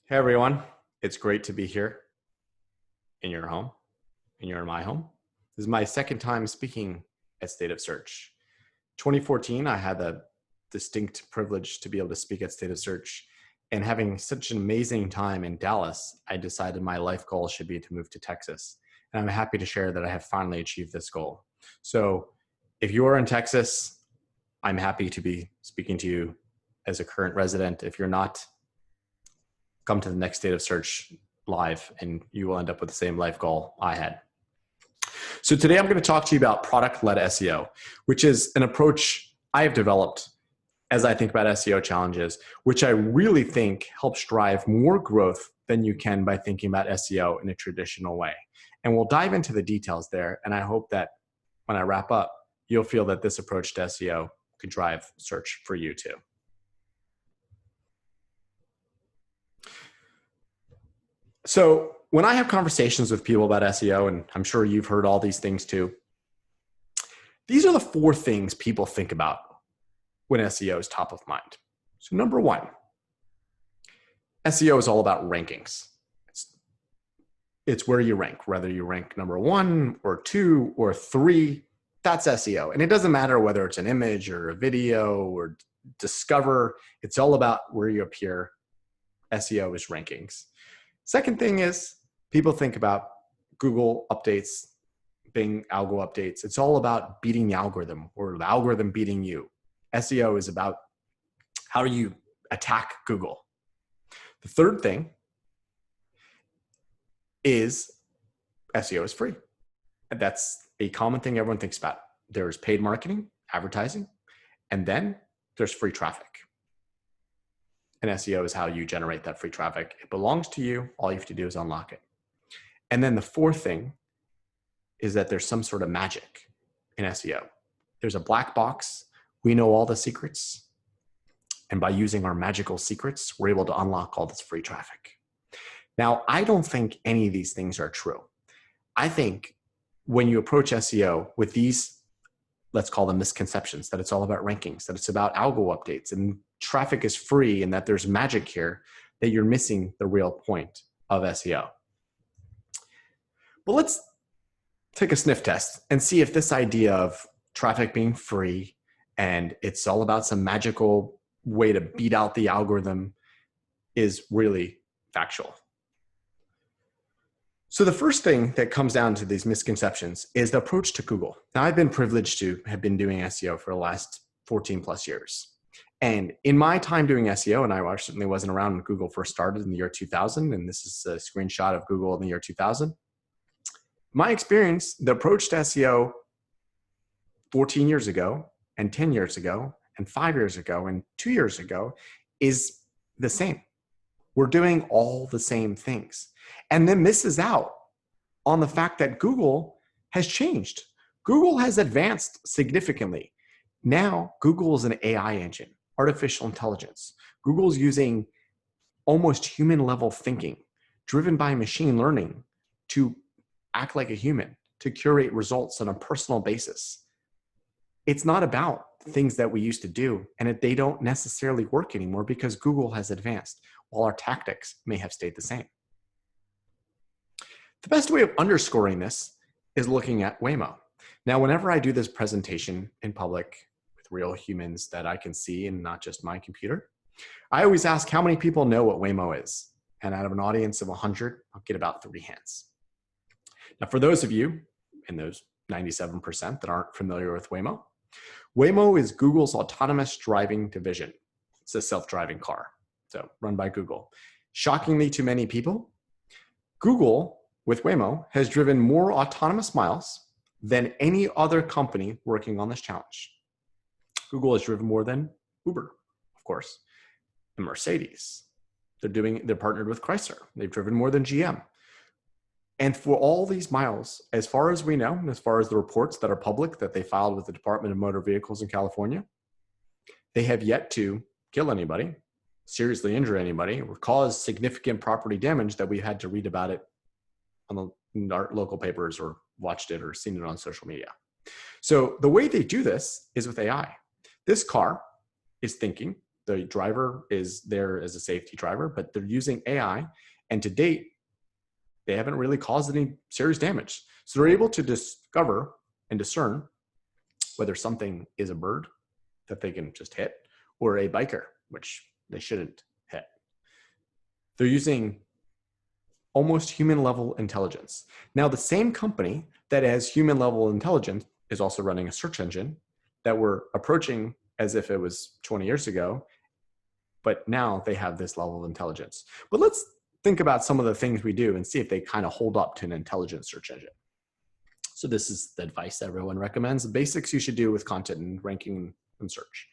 Hey everyone, it's great to be here in your home, and you're in my home. This is my second time speaking at State of Search. 2014, I had the distinct privilege to be able to speak at State of Search, and having such an amazing time in Dallas, I decided my life goal should be to move to Texas. And I'm happy to share that I have finally achieved this goal. So if you are in Texas, I'm happy to be speaking to you as a current resident. If you're not, come to the next State of Search live and you will end up with the same life goal I had. So today I'm going to talk to you about product-led SEO, which is an approach I have developed as I think about SEO challenges, which I really think helps drive more growth than you can by thinking about SEO in a traditional way. And we'll dive into the details there. And I hope that when I wrap up, you'll feel that this approach to SEO could drive search for you too. So when I have conversations with people about SEO, and I'm sure you've heard all these things too, these are the four things people think about when SEO is top of mind. So number one, SEO is all about rankings. It's where you rank, whether you rank number 1 or 2 or 3, that's SEO. And it doesn't matter whether it's an image or a video or discover, it's all about where you appear. SEO is rankings. Second thing is people think about Google updates, Bing algo updates. It's all about beating the algorithm or the algorithm beating you. SEO is about how do you attack Google. The third thing is SEO is free. And that's a common thing everyone thinks about. There's paid marketing, advertising, and then there's free traffic. And SEO is how you generate that free traffic. It belongs to you. All you have to do is unlock it. And then the fourth thing is that there's some sort of magic in SEO. There's a black box. We know all the secrets. And by using our magical secrets, we're able to unlock all this free traffic. Now, I don't think any of these things are true. I think when you approach SEO with these, let's call them misconceptions, that it's all about rankings, that it's about algo updates and traffic is free and that there's magic here, that you're missing the real point of SEO. But let's take a sniff test and see if this idea of traffic being free and it's all about some magical way to beat out the algorithm is really factual. So the first thing that comes down to these misconceptions is the approach to Google. Now, I've been privileged to have been doing SEO for the last 14 plus years. And in my time doing SEO, and I certainly wasn't around when Google first started in the year 2000, and this is a screenshot of Google in the year 2000. My experience, the approach to SEO 14 years ago, and 10 years ago, and 5 years ago, and 2 years ago is the same. We're doing all the same things. And then misses out on the fact that Google has changed. Google has advanced significantly. Now, Google is an AI engine, artificial intelligence. Google's using almost human level thinking, driven by machine learning to act like a human, to curate results on a personal basis. It's not about things that we used to do, and they don't necessarily work anymore because Google has advanced, while our tactics may have stayed the same. The best way of underscoring this is looking at Waymo. Now, whenever I do this presentation in public with real humans that I can see and not just my computer, I always ask how many people know what Waymo is. And out of an audience of 100, I'll get about 3 hands. Now, for those of you in those 97% that aren't familiar with Waymo, Waymo is Google's autonomous driving division. It's a self-driving car, so run by Google. Shockingly to many people, Google with Waymo has driven more autonomous miles than any other company working on this challenge. Google has driven more than Uber, of course, and Mercedes. They're partnered with Chrysler. They've driven more than GM. And for all these miles, as far as we know, and as far as the reports that are public that they filed with the Department of Motor Vehicles in California, they have yet to kill anybody, seriously injure anybody, or cause significant property damage that we had to read about it on our local papers or watched it or seen it on social media. So the way they do this is with AI. This car is thinking, The driver is there as a safety driver, but they're using AI. And to date, they haven't really caused any serious damage. So they're able to discover and discern whether something is a bird that they can just hit or a biker, which they shouldn't hit. They're using almost human level intelligence. Now, the same company that has human level intelligence is also running a search engine that we're approaching as if it was 20 years ago, but now they have this level of intelligence. But let's think about some of the things we do and see if they kind of hold up to an intelligent search engine. So this is the advice everyone recommends. The basics you should do with content and ranking and search.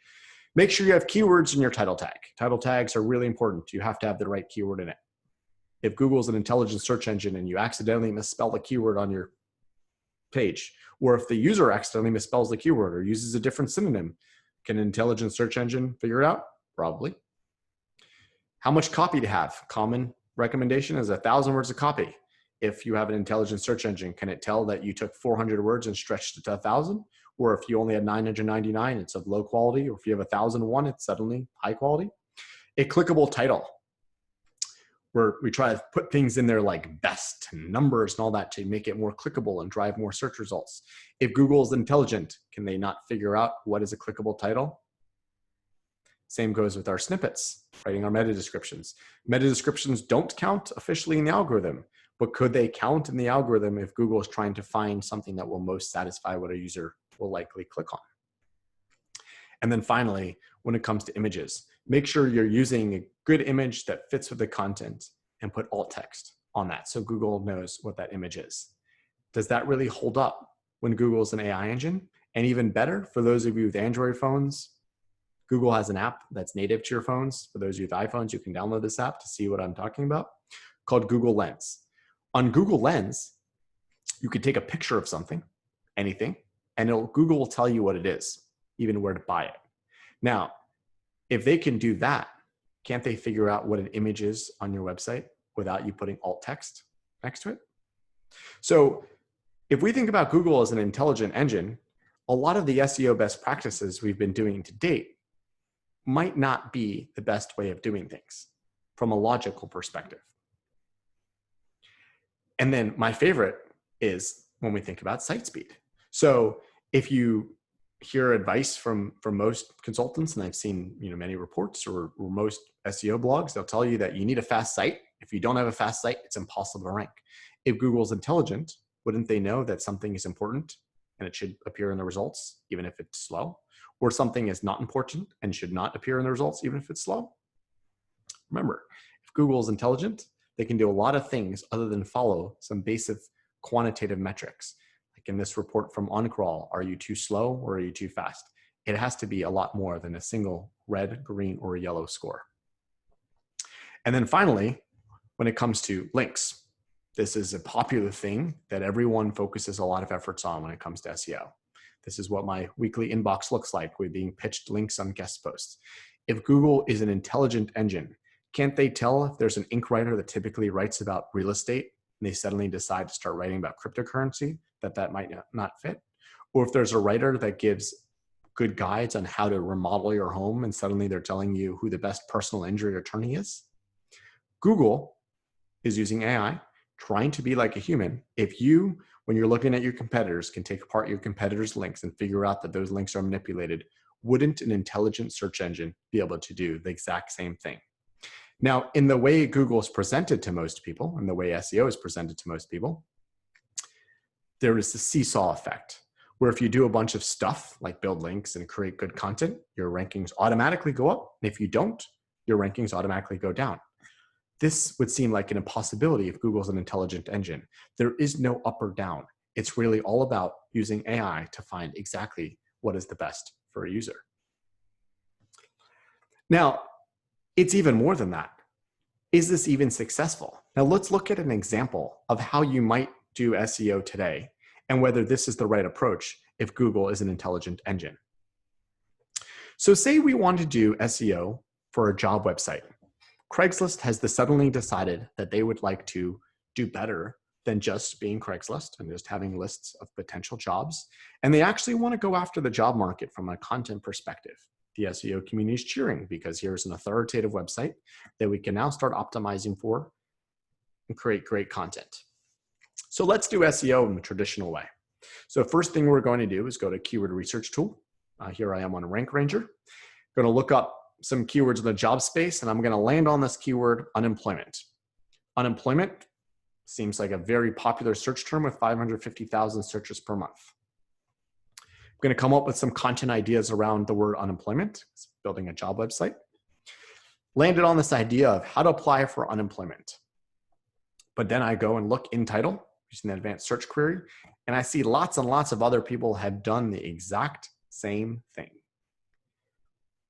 Make sure you have keywords in your title tag. Title tags are really important. You have to have the right keyword in it. If Google's an intelligent search engine and you accidentally misspell the keyword on your page, or if the user accidentally misspells the keyword or uses a different synonym, can an intelligent search engine figure it out? Probably. How much copy to have? Common recommendation is 1,000 words of copy. If you have an intelligent search engine, can it tell that you took 400 words and stretched it to 1,000? Or if you only had 999, it's of low quality. Or if you have 1,001, it's suddenly high quality. A clickable title, where we try to put things in there like best and numbers and all that to make it more clickable and drive more search results. If Google is intelligent, can they not figure out what is a clickable title? Same goes with our snippets, writing our meta descriptions. Meta descriptions don't count officially in the algorithm, but could they count in the algorithm if Google is trying to find something that will most satisfy what a user will likely click on? And then finally, when it comes to images, make sure you're using a good image that fits with the content and put alt text on that so Google knows what that image is. Does that really hold up when Google's an AI engine? And even better, for those of you with Android phones, Google has an app that's native to your phones. For those of you with iPhones, you can download this app to see what I'm talking about, called Google Lens. On Google Lens, you could take a picture of something, anything, and Google will tell you what it is, even where to buy it. Now, if they can do that, can't they figure out what an image is on your website without you putting alt text next to it? So if we think about Google as an intelligent engine, a lot of the SEO best practices we've been doing to date might not be the best way of doing things from a logical perspective. And then my favorite is when we think about site speed. So if you hear advice from most consultants, and I've seen many reports or most SEO blogs, they'll tell you that you need a fast site. If you don't have a fast site, it's impossible to rank. If Google's intelligent, wouldn't they know that something is important and it should appear in the results, even if it's slow? Or something is not important and should not appear in the results, even if it's slow? Remember, if Google is intelligent, they can do a lot of things other than follow some basic quantitative metrics. Like in this report from OnCrawl, are you too slow or are you too fast? It has to be a lot more than a single red, green, or yellow score. And then finally, when it comes to links, this is a popular thing that everyone focuses a lot of efforts on when it comes to SEO. This is what my weekly inbox looks like with being pitched links on guest posts. If Google is an intelligent engine, can't they tell if there's an ink writer that typically writes about real estate and they suddenly decide to start writing about cryptocurrency, that might not fit? Or if there's a writer that gives good guides on how to remodel your home and suddenly they're telling you who the best personal injury attorney is? Google is using AI, trying to be like a human. If you, when you're looking at your competitors, can take apart your competitors' links and figure out that those links are manipulated, wouldn't an intelligent search engine be able to do the exact same thing? Now, in the way Google is presented to most people, and the way SEO is presented to most people, there is the seesaw effect, where if you do a bunch of stuff like build links and create good content, your rankings automatically go up. And if you don't, your rankings automatically go down. This would seem like an impossibility if Google's an intelligent engine. There is no up or down. It's really all about using AI to find exactly what is the best for a user. Now, it's even more than that. Is this even successful? Now let's look at an example of how you might do SEO today and whether this is the right approach if Google is an intelligent engine. So say we want to do SEO for a job website. Craigslist has suddenly decided that they would like to do better than just being Craigslist and just having lists of potential jobs. And they actually want to go after the job market from a content perspective. The SEO community is cheering because here's an authoritative website that we can now start optimizing for and create great content. So let's do SEO in the traditional way. So first thing we're going to do is go to Keyword Research Tool. Here I am on Rank Ranger. I'm going to look up some keywords in the job space, and I'm going to land on this keyword unemployment. Unemployment seems like a very popular search term with 550,000 searches per month. I'm going to come up with some content ideas around the word unemployment, building a job website. Landed on this idea of how to apply for unemployment. But then I go and look in title using the advanced search query, and I see lots and lots of other people have done the exact same thing.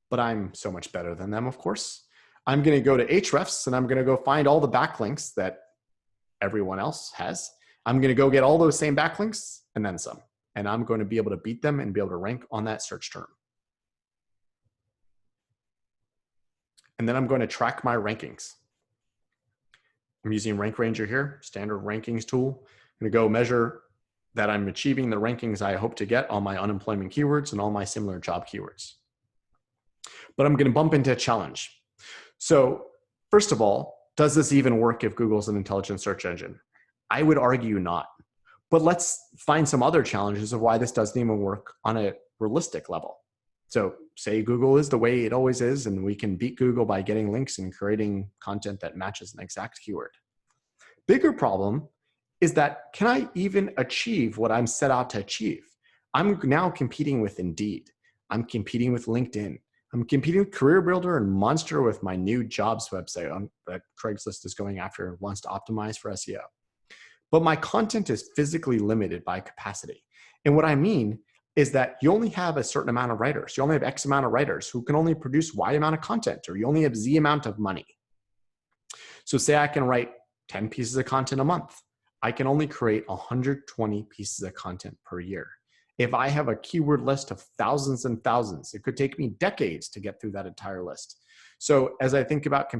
But I'm so much better than them, of course. I'm going to go to Ahrefs and I'm going to go find all the backlinks that everyone else has. I'm going to go get all those same backlinks and then some. And I'm going to be able to beat them and be able to rank on that search term. And then I'm going to track my rankings. I'm using Rank Ranger here, standard rankings tool. I'm going to go measure that I'm achieving the rankings I hope to get on my unemployment keywords and all my similar job keywords. But I'm going to bump into a challenge. So first of all, does this even work if Google's an intelligent search engine? I would argue not. But let's find some other challenges of why this doesn't even work on a realistic level. So say Google is the way it always is, and we can beat Google by getting links and creating content that matches an exact keyword. Bigger problem is that, can I even achieve what I'm set out to achieve? I'm now competing with Indeed. I'm competing with LinkedIn. I'm competing with Career Builder and Monster with my new jobs website that Craigslist is going after and wants to optimize for SEO. But my content is physically limited by capacity. And what I mean is that you only have a certain amount of writers. You only have X amount of writers who can only produce Y amount of content, or you only have Z amount of money. So say I can write 10 pieces of content a month. I can only create 120 pieces of content per year. If I have a keyword list of thousands and thousands, it could take me decades to get through that entire list. So as I think about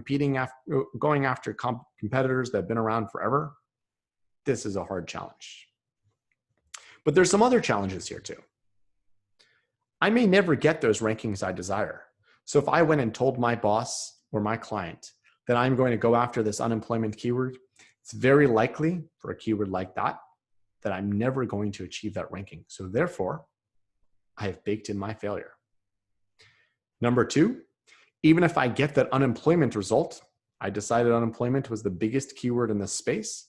going after competitors that have been around forever, this is a hard challenge. But there's some other challenges here too. I may never get those rankings I desire. So if I went and told my boss or my client that I'm going to go after this unemployment keyword, it's very likely for a keyword like that I'm never going to achieve that ranking. So therefore, I have baked in my failure. Number two, even if I get that unemployment result, I decided unemployment was the biggest keyword in this space,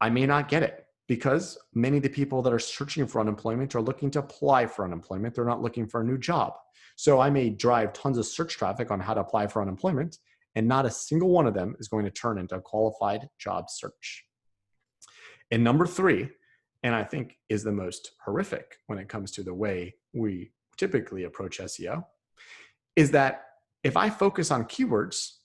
I may not get it because many of the people that are searching for unemployment are looking to apply for unemployment. They're not looking for a new job. So I may drive tons of search traffic on how to apply for unemployment, and not a single one of them is going to turn into a qualified job search. And number three, and I think is the most horrific when it comes to the way we typically approach SEO, is that if I focus on keywords,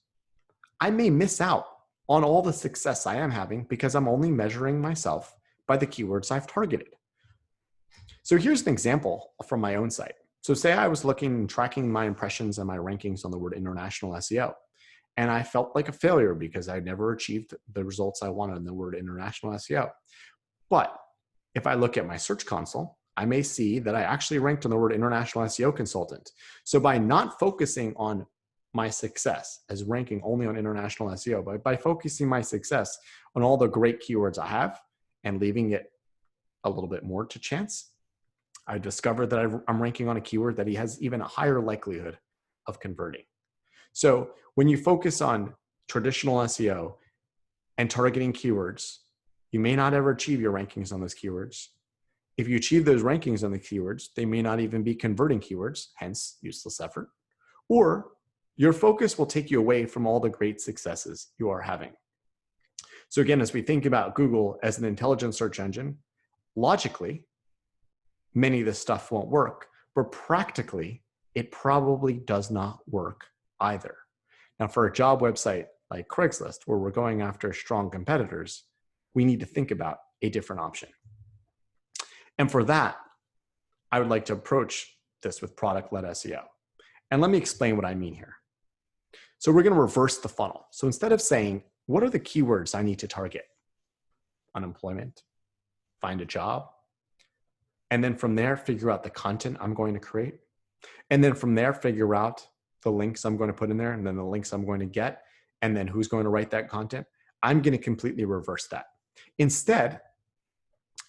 I may miss out on all the success I am having because I'm only measuring myself by the keywords I've targeted. So here's an example from my own site. So say I was looking and tracking my impressions and my rankings on the word international SEO, and I felt like a failure because I never achieved the results I wanted in the word international SEO. But if I look at my search console, I may see that I actually ranked on the word international SEO consultant. So by not focusing on my success as ranking only on international SEO, but by focusing my success on all the great keywords I have and leaving it a little bit more to chance, I discovered that I'm ranking on a keyword that he has even a higher likelihood of converting. So when you focus on traditional SEO and targeting keywords, you may not ever achieve your rankings on those keywords. If you achieve those rankings on the keywords, they may not even be converting keywords, hence useless effort. Or your focus will take you away from all the great successes you are having. So again, as we think about Google as an intelligent search engine, logically, many of this stuff won't work, but practically, it probably does not work either. Now, for a job website like Craigslist, where we're going after strong competitors, we need to think about a different option. And for that, I would like to approach this with product-led SEO. And let me explain what I mean here. So we're going to reverse the funnel. So instead of saying, what are the keywords I need to target? Unemployment, find a job, and then from there, figure out the content I'm going to create. And then from there, figure out the links I'm going to put in there and then the links I'm going to get, and then who's going to write that content. I'm going to completely reverse that. Instead,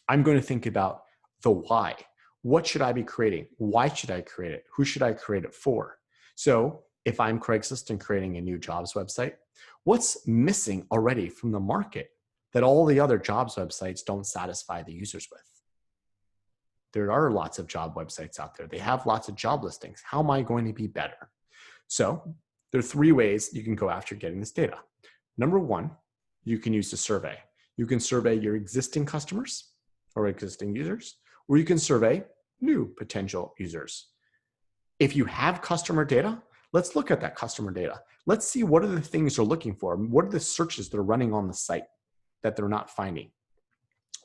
I'm going to think about the why. What should I be creating? Why should I create it? Who should I create it for? So if I'm Craigslist and creating a new jobs website, what's missing already from the market that all the other jobs websites don't satisfy the users with? There are lots of job websites out there. They have lots of job listings. How am I going to be better? So there are 3 ways you can go after getting this data. Number 1, you can use a survey. You can survey your existing customers or existing users, or you can survey new potential users. If you have customer data, let's look at that customer data. Let's see what are the things they're looking for. What are the searches that are running on the site that they're not finding?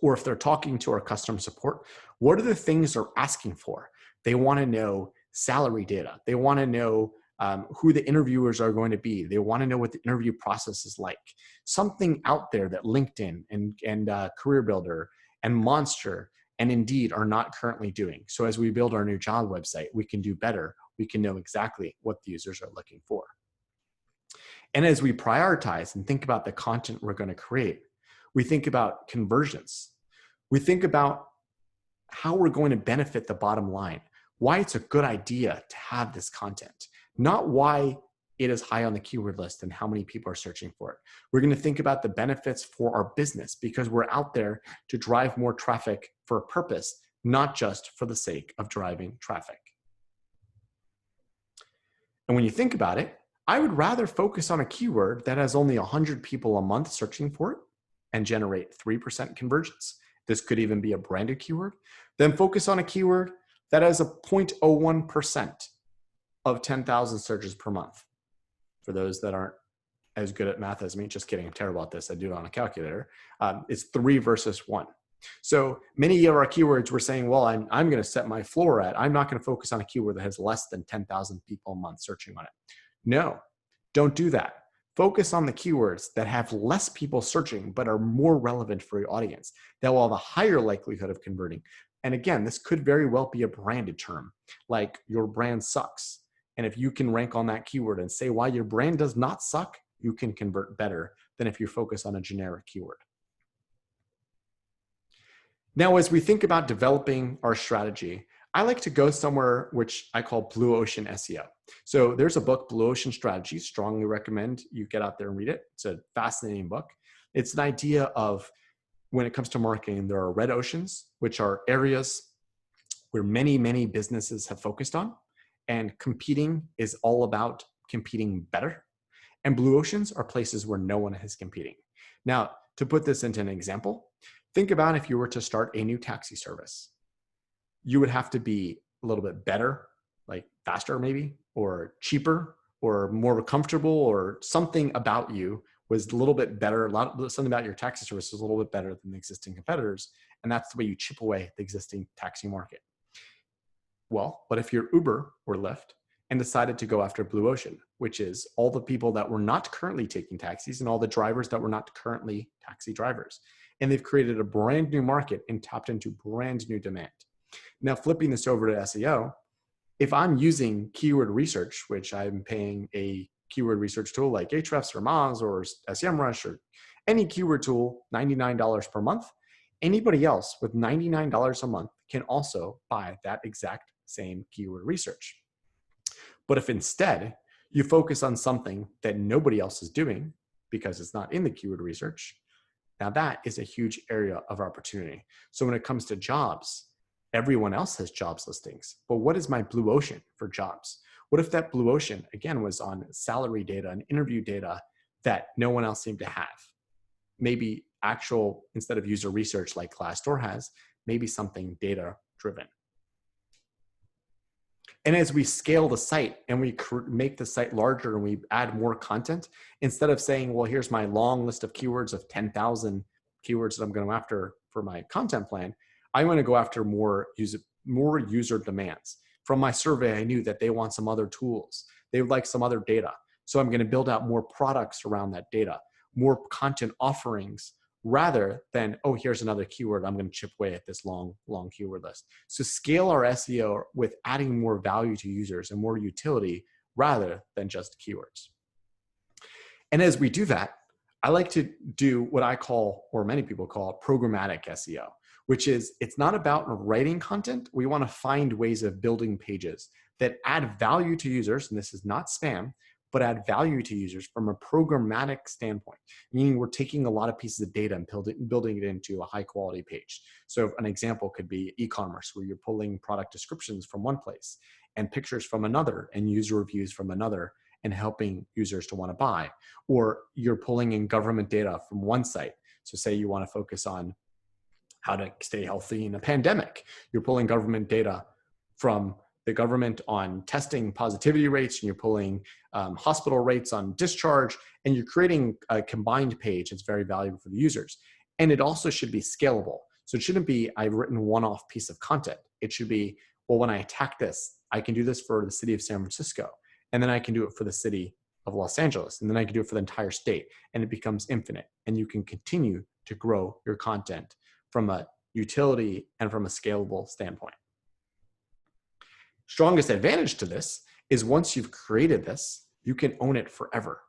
Or if they're talking to our customer support, what are the things they're asking for? They want to know salary data. They want to know who the interviewers are going to be. They want to know what the interview process is like. Something out there that LinkedIn and Career Builder and Monster and Indeed are not currently doing. So as we build our new job website, we can do better. We can know exactly what the users are looking for. And as we prioritize and think about the content we're going to create, we think about conversions. We think about how we're going to benefit the bottom line, why it's a good idea to have this content, not why it is high on the keyword list and how many people are searching for it. We're going to think about the benefits for our business because we're out there to drive more traffic for a purpose, not just for the sake of driving traffic. And when you think about it, I would rather focus on a keyword that has only 100 people a month searching for it and generate 3% conversions. This could even be a branded keyword. Then focus on a keyword that has a 0.01% of 10,000 searches per month. For those that aren't as good at math as me, just kidding, I'm terrible at this. I do it on a calculator. It's 3 versus 1. So many of our keywords we're saying, well, I'm going to set my floor at. I'm not going to focus on a keyword that has less than 10,000 people a month searching on it. No, don't do that. Focus on the keywords that have less people searching but are more relevant for your audience, that will have a higher likelihood of converting. And again, this could very well be a branded term, like your brand sucks. And if you can rank on that keyword and say why your brand does not suck, you can convert better than if you focus on a generic keyword. Now, as we think about developing our strategy, I like to go somewhere which I call blue ocean SEO. So there's a book, Blue Ocean Strategy. Strongly recommend you get out there and read it. It's a fascinating book. It's an idea of when it comes to marketing, there are red oceans, which are areas where many, many businesses have focused on, and competing is all about competing better. And blue oceans are places where no one is competing. Now, to put this into an example, think about if you were to start a new taxi service. You would have to be a little bit better, like faster maybe, or cheaper, or more comfortable, or something about you was a little bit better. Something about your taxi service was a little bit better than the existing competitors. And that's the way you chip away at the existing taxi market. Well, but if you're Uber or Lyft and decided to go after blue ocean, which is all the people that were not currently taking taxis and all the drivers that were not currently taxi drivers, and they've created a brand new market and tapped into brand new demand. Now, flipping this over to SEO, if I'm using keyword research, which I'm paying a keyword research tool like Ahrefs or Moz or SEMrush or any keyword tool, $99 per month, anybody else with $99 a month can also buy that exact same keyword research. But if instead you focus on something that nobody else is doing because it's not in the keyword research, now that is a huge area of opportunity. So when it comes to jobs, everyone else has jobs listings, but what is my blue ocean for jobs? What if that blue ocean, again, was on salary data and interview data that no one else seemed to have? Maybe actual, instead of user research like Glassdoor has, maybe something data driven. And as we scale the site and we make the site larger and we add more content, instead of saying, well, here's my long list of keywords of 10,000 keywords that I'm going after for my content plan, I want to go after more user demands. From my survey, I knew that they want some other tools. They would like some other data. So I'm going to build out more products around that data, more content offerings rather than, oh, here's another keyword, I'm going to chip away at this long keyword list. So scale our SEO with adding more value to users and more utility rather than just keywords. And as we do that, I like to do what I call, or many people call, programmatic SEO, which is, it's not about writing content. We want to find ways of building pages that add value to users, and this is not spam, but add value to users from a programmatic standpoint, meaning we're taking a lot of pieces of data and building it into a high quality page. So an example could be e-commerce, where you're pulling product descriptions from one place and pictures from another and user reviews from another, and helping users to want to buy. Or you're pulling in government data from one site. So say you want to focus on how to stay healthy in a pandemic. You're pulling government data from the government on testing positivity rates, and you're pulling hospital rates on discharge, and you're creating a combined page that's very valuable for the users. And it also should be scalable. So it shouldn't be, I've written one-off piece of content. It should be, well, when I attack this, I can do this for the city of San Francisco, and then I can do it for the city of Los Angeles, and then I can do it for the entire state, and it becomes infinite. And you can continue to grow your content from a utility and from a scalable standpoint. Strongest advantage to this is once you've created this, you can own it forever.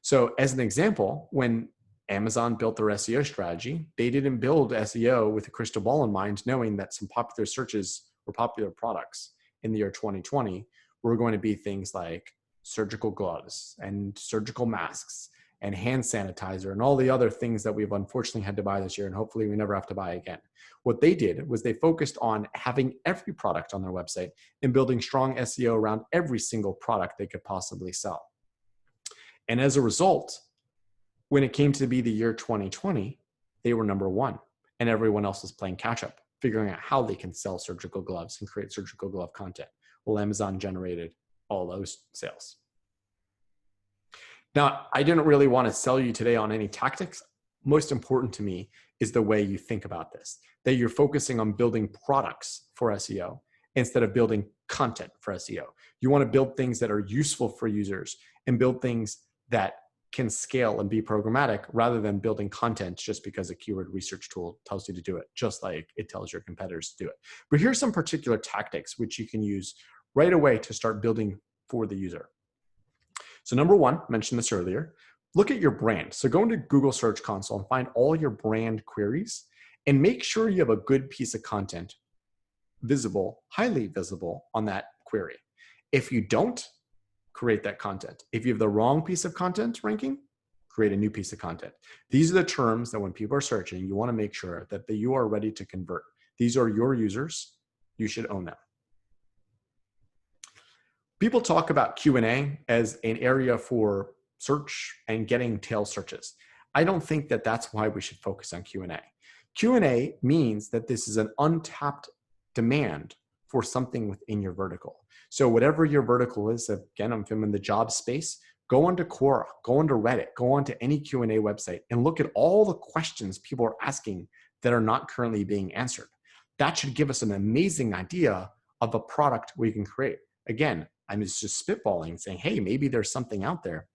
So as an example, when Amazon built their SEO strategy, they didn't build SEO with a crystal ball in mind, knowing that some popular searches or popular products in the year 2020 were going to be things like surgical gloves and surgical masks and hand sanitizer and all the other things that we've unfortunately had to buy this year, and hopefully we never have to buy again. What they did was they focused on having every product on their website and building strong SEO around every single product they could possibly sell. And as a result, when it came to be the year 2020, they were number one, and everyone else was playing catch up, figuring out how they can sell surgical gloves and create surgical glove content. Well, Amazon generated all those sales. Now, I didn't really want to sell you today on any tactics. Most important to me is the way you think about this, that you're focusing on building products for SEO instead of building content for SEO. You want to build things that are useful for users and build things that can scale and be programmatic, rather than building content just because a keyword research tool tells you to do it, just like it tells your competitors to do it. But here's some particular tactics which you can use right away to start building for the user. So number one, I mentioned this earlier, look at your brand. So go into Google Search Console and find all your brand queries and make sure you have a good piece of content visible, highly visible on that query. If you don't, create that content. If you have the wrong piece of content ranking, create a new piece of content. These are the terms that when people are searching, you want to make sure that you are ready to convert. These are your users. You should own them. People talk about Q&A as an area for search and getting tail searches. I don't think that that's why we should focus on Q&A. Q&A means that this is an untapped demand for something within your vertical. So whatever your vertical is, again, I'm in the job space, go onto Quora, go onto Reddit, go onto any Q&A website and look at all the questions people are asking that are not currently being answered. That should give us an amazing idea of a product we can create. Again, I'm just spitballing, saying, hey, maybe there's something out there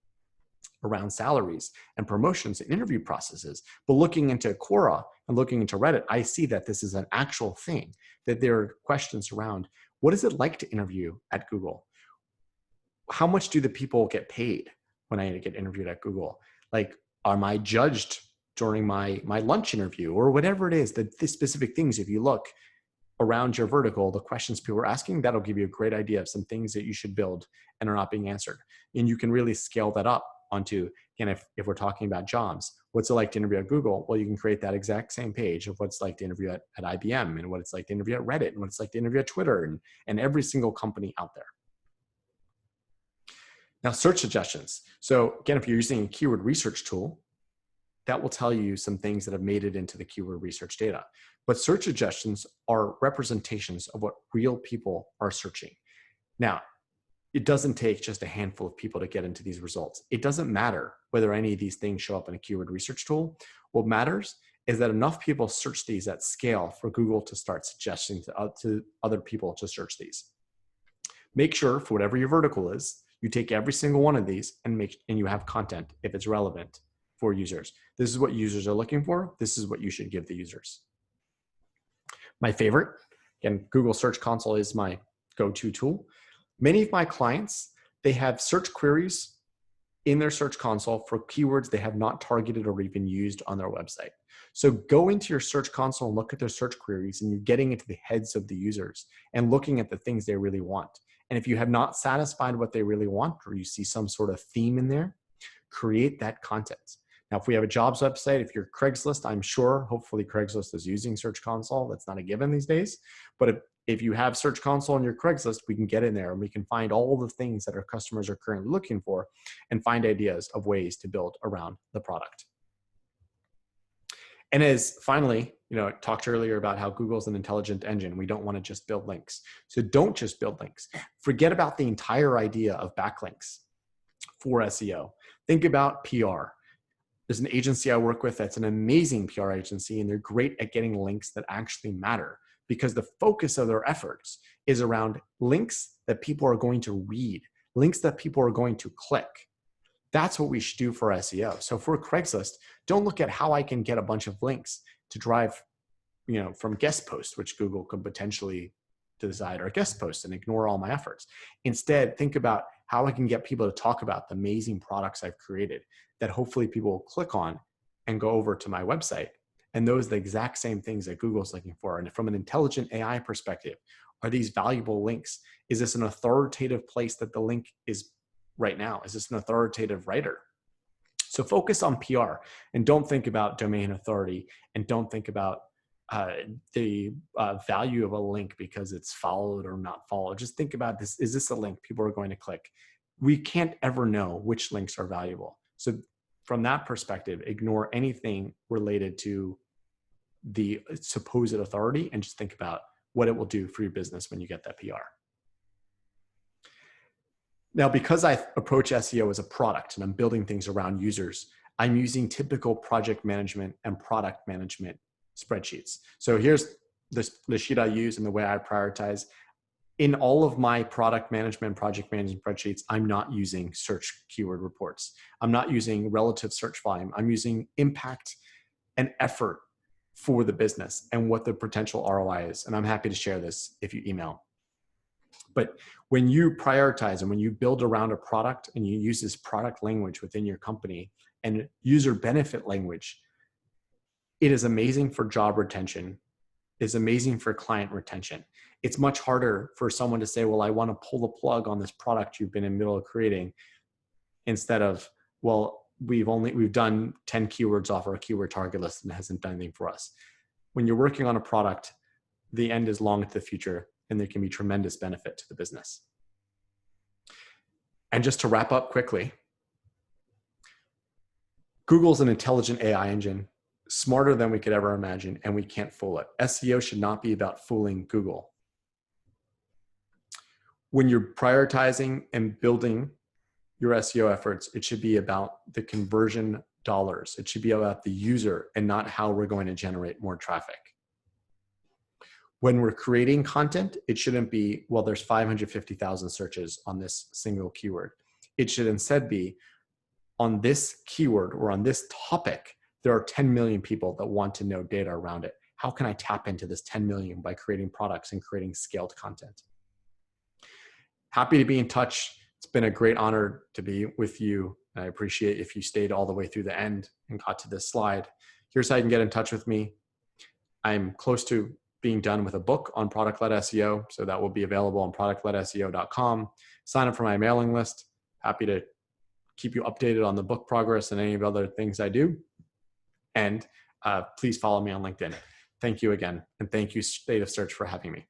around salaries and promotions and interview processes. But looking into Quora and looking into Reddit, I see that this is an actual thing, that there are questions around, what is it like to interview at Google? How much do the people get paid when I get interviewed at Google? Like, am I judged during my lunch interview or whatever it is, the specific things, if you look around your vertical, the questions people are asking, that'll give you a great idea of some things that you should build and are not being answered. And you can really scale that up onto, again, if we're talking about jobs, what's it like to interview at Google? Well, you can create that exact same page of what's like to interview at IBM and what it's like to interview at Reddit and what it's like to interview at Twitter and every single company out there. Now, search suggestions. So again, if you're using a keyword research tool, that will tell you some things that have made it into the keyword research data. But search suggestions are representations of what real people are searching. Now, it doesn't take just a handful of people to get into these results. It doesn't matter whether any of these things show up in a keyword research tool. What matters is that enough people search these at scale for Google to start suggesting to other people to search these. Make sure, for whatever your vertical is, you take every single one of these and you have content, if it's relevant, for users. This is what users are looking for. This is what you should give the users. My favorite, again, Google Search Console is my go-to tool. Many of my clients, they have search queries in their Search Console for keywords they have not targeted or even used on their website. So go into your Search Console and look at their search queries, and you're getting into the heads of the users and looking at the things they really want. And if you have not satisfied what they really want, or you see some sort of theme in there, create that content. Now, if we have a jobs website, if you're Craigslist, I'm sure, hopefully Craigslist is using Search Console. That's not a given these days. But if you have Search Console on your Craigslist, we can get in there and we can find all the things that our customers are currently looking for and find ideas of ways to build around the product. And as finally, I talked earlier about how Google's an intelligent engine. We don't want to just build links. So don't just build links. Forget about the entire idea of backlinks for SEO. Think about PR. There's an agency I work with that's an amazing PR agency, and they're great at getting links that actually matter because the focus of their efforts is around links that people are going to read, links that people are going to click. That's what we should do for SEO. So for Craigslist, don't look at how I can get a bunch of links to drive, from guest posts, which Google could potentially decide are guest posts and ignore all my efforts. Instead, think about how I can get people to talk about the amazing products I've created that hopefully people will click on and go over to my website. And those are the exact same things that Google's looking for. And from an intelligent AI perspective, are these valuable links? Is this an authoritative place that the link is right now? Is this an authoritative writer? So focus on PR and don't think about domain authority, and don't think about the value of a link because it's followed or not followed. Just think about this. Is this a link people are going to click? We can't ever know which links are valuable. So from that perspective, ignore anything related to the supposed authority and just think about what it will do for your business when you get that PR. Now, because I approach SEO as a product and I'm building things around users, I'm using typical project management and product management spreadsheets. So here's the sheet I use and the way I prioritize. In all of my product management, project management spreadsheets, I'm not using search keyword reports. I'm not using relative search volume. I'm using impact and effort for the business and what the potential ROI is. And I'm happy to share this if you email. But when you prioritize and when you build around a product and you use this product language within your company and user benefit language, it is amazing for job retention. It's amazing for client retention. It's much harder for someone to say, well, I want to pull the plug on this product you've been in the middle of creating, instead of, well, we've done 10 keywords off our keyword target list and it hasn't done anything for us. When you're working on a product, the end is long into the future and there can be tremendous benefit to the business. And just to wrap up quickly, Google's an intelligent AI engine, smarter than we could ever imagine, and we can't fool it. SEO should not be about fooling Google. When you're prioritizing and building your SEO efforts, it should be about the conversion dollars. It should be about the user and not how we're going to generate more traffic. When we're creating content, it shouldn't be, well, there's 550,000 searches on this single keyword. It should instead be, on this keyword or on this topic, there are 10 million people that want to know data around it. How can I tap into this 10 million by creating products and creating scaled content? Happy to be in touch. It's been a great honor to be with you. I appreciate if you stayed all the way through the end and got to this slide. Here's how you can get in touch with me. I'm close to being done with a book on product-led SEO, so that will be available on productledseo.com. Sign up for my mailing list. Happy to keep you updated on the book progress and any of the other things I do. And please follow me on LinkedIn. Thank you again. And thank you, State of Search, for having me.